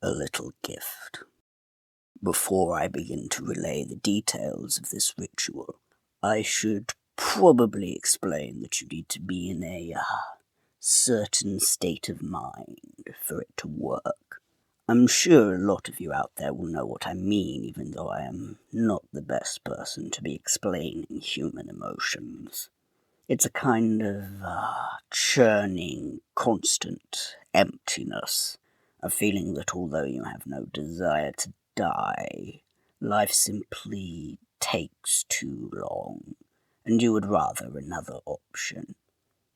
a little gift. Before I begin to relay the details of this ritual, I should probably explain that you need to be in a certain state of mind for it to work. I'm sure a lot of you out there will know what I mean, even though I am not the best person to be explaining human emotions. It's a kind of churning, constant emptiness, a feeling that although you have no desire to die, life simply takes too long, and you would rather another option.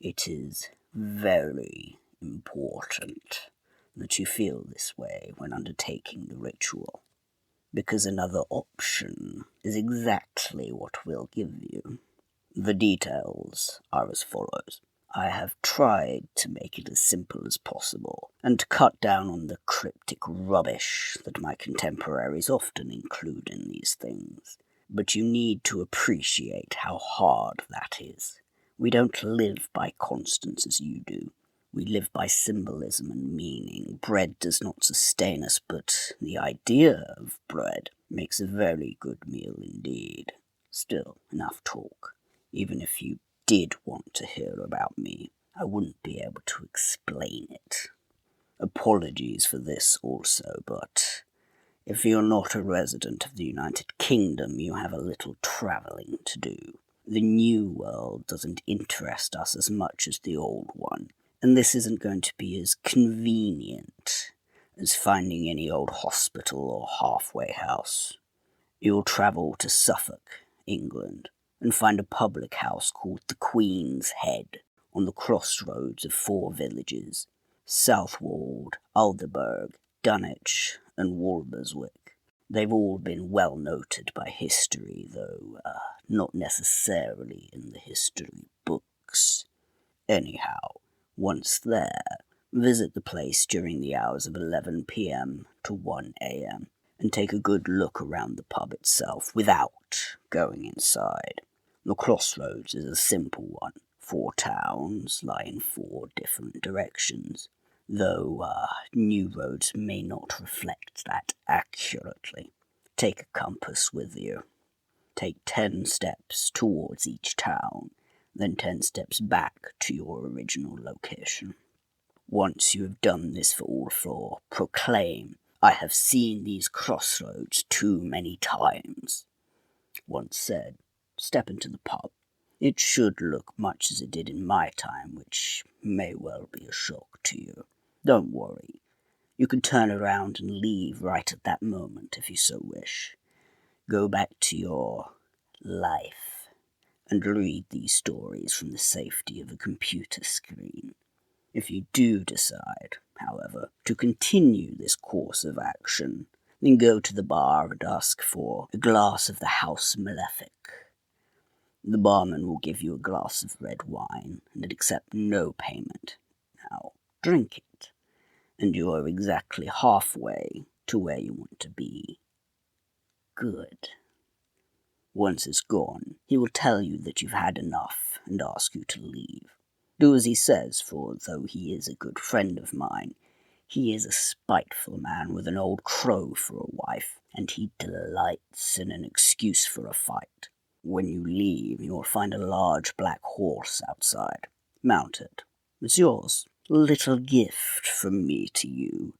It is very important that you feel this way when undertaking the ritual, because another option is exactly what we'll give you. The details are as follows. I have tried to make it as simple as possible, and to cut down on the cryptic rubbish that my contemporaries often include in these things. But you need to appreciate how hard that is. We don't live by constants as you do. We live by symbolism and meaning. Bread does not sustain us, but the idea of bread makes a very good meal indeed. Still, enough talk. Even if you did want to hear about me, I wouldn't be able to explain it. Apologies for this also, but if you're not a resident of the United Kingdom, you have a little travelling to do. The new world doesn't interest us as much as the old one, and this isn't going to be as convenient as finding any old hospital or halfway house. You'll travel to Suffolk, England, and find a public house called the Queen's Head on the crossroads of 4 villages, Southwold, Alderburgh, Dunwich, and Walberswick. They've all been well noted by history, though not necessarily in the history books. Anyhow, once there, visit the place during the hours of 11 p.m. to 1 a.m. and take a good look around the pub itself without going inside. The crossroads is a simple one. 4 towns lie in 4 different directions, though new roads may not reflect that accurately. Take a compass with you. Take 10 steps towards each town, then 10 steps back to your original location. Once you have done this for all 4, proclaim, "I have seen these crossroads too many times." Once said, step into the pub. It should look much as it did in my time, which may well be a shock to you. Don't worry. You can turn around and leave right at that moment if you so wish. Go back to your life and read these stories from the safety of a computer screen. If you do decide, however, to continue this course of action, then go to the bar and ask for a glass of the House Malefic. The barman will give you a glass of red wine and accept no payment. Now, drink it, and you are exactly halfway to where you want to be. Good. Once it's gone, he will tell you that you've had enough and ask you to leave. Do as he says, for though he is a good friend of mine, he is a spiteful man with an old crow for a wife, and he delights in an excuse for a fight. When you leave, you'll find a large black horse outside. Mount it. It's yours. A little gift from me to you,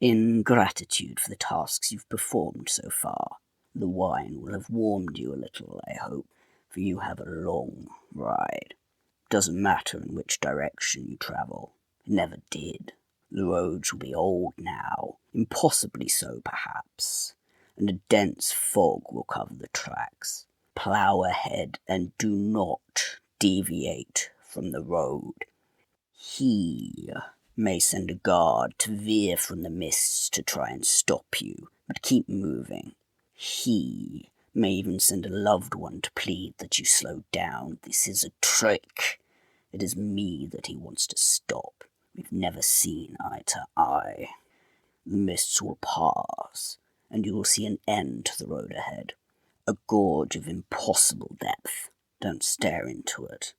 in gratitude for the tasks you've performed so far. The wine will have warmed you a little, I hope, for you have a long ride. Doesn't matter in which direction you travel. It never did. The roads will be old now, impossibly so perhaps, and a dense fog will cover the tracks. Plough ahead and do not deviate from the road. He may send a guard to veer from the mists to try and stop you, but keep moving. He may even send a loved one to plead that you slow down. This is a trick. It is me that he wants to stop. We've never seen eye to eye. The mists will pass, and you will see an end to the road ahead. A gorge of impossible depth. Don't stare into it.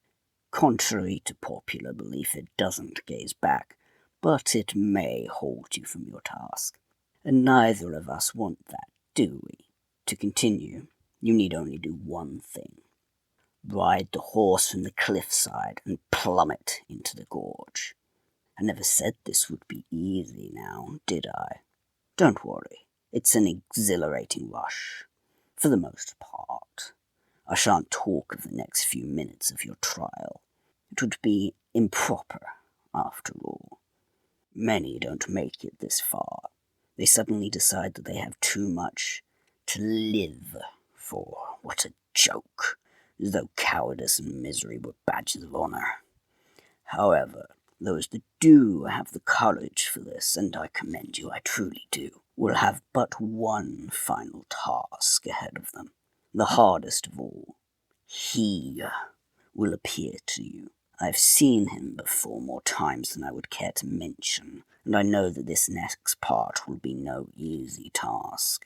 Contrary to popular belief, it doesn't gaze back, but it may hold you from your task. And neither of us want that, do we? To continue, you need only do one thing. Ride the horse from the cliffside and plummet into the gorge. I never said this would be easy now, did I? Don't worry, it's an exhilarating rush. For the most part. I shan't talk of the next few minutes of your trial. It would be improper, after all. Many don't make it this far. They suddenly decide that they have too much to live for. What a joke, as though cowardice and misery were badges of honor. However, those that do have the courage for this, and I commend you, I truly do, will have but one final task ahead of them, the hardest of all. He will appear to you. I've seen him before more times than I would care to mention, and I know that this next part will be no easy task.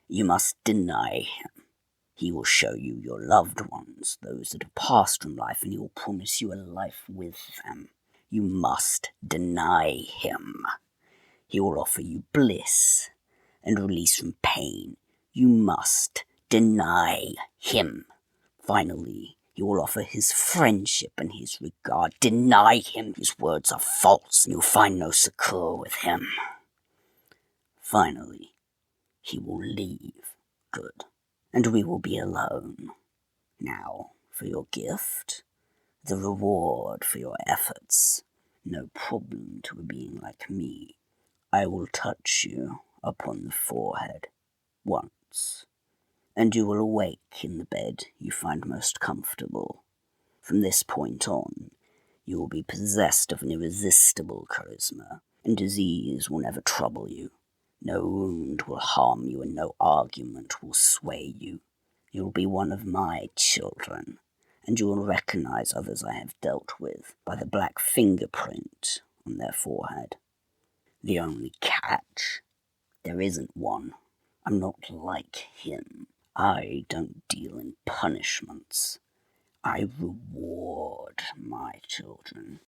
You must deny him. He will show you your loved ones, those that have passed from life, and he will promise you a life with them. You must deny him. He will offer you bliss and release from pain. You must deny him. Finally, he will offer his friendship and his regard. Deny him. His words are false, and you'll find no succor with him. Finally, he will leave. Good. And we will be alone. Now, for your gift, the reward for your efforts. No problem to a being like me. I will touch you upon the forehead once, and you will awake in the bed you find most comfortable. From this point on, you will be possessed of an irresistible charisma, and disease will never trouble you. No wound will harm you, and no argument will sway you. You will be one of my children, and you will recognize others I have dealt with by the black fingerprint on their forehead. The only catch, there isn't one. I'm not like him. I don't deal in punishments. I reward my children.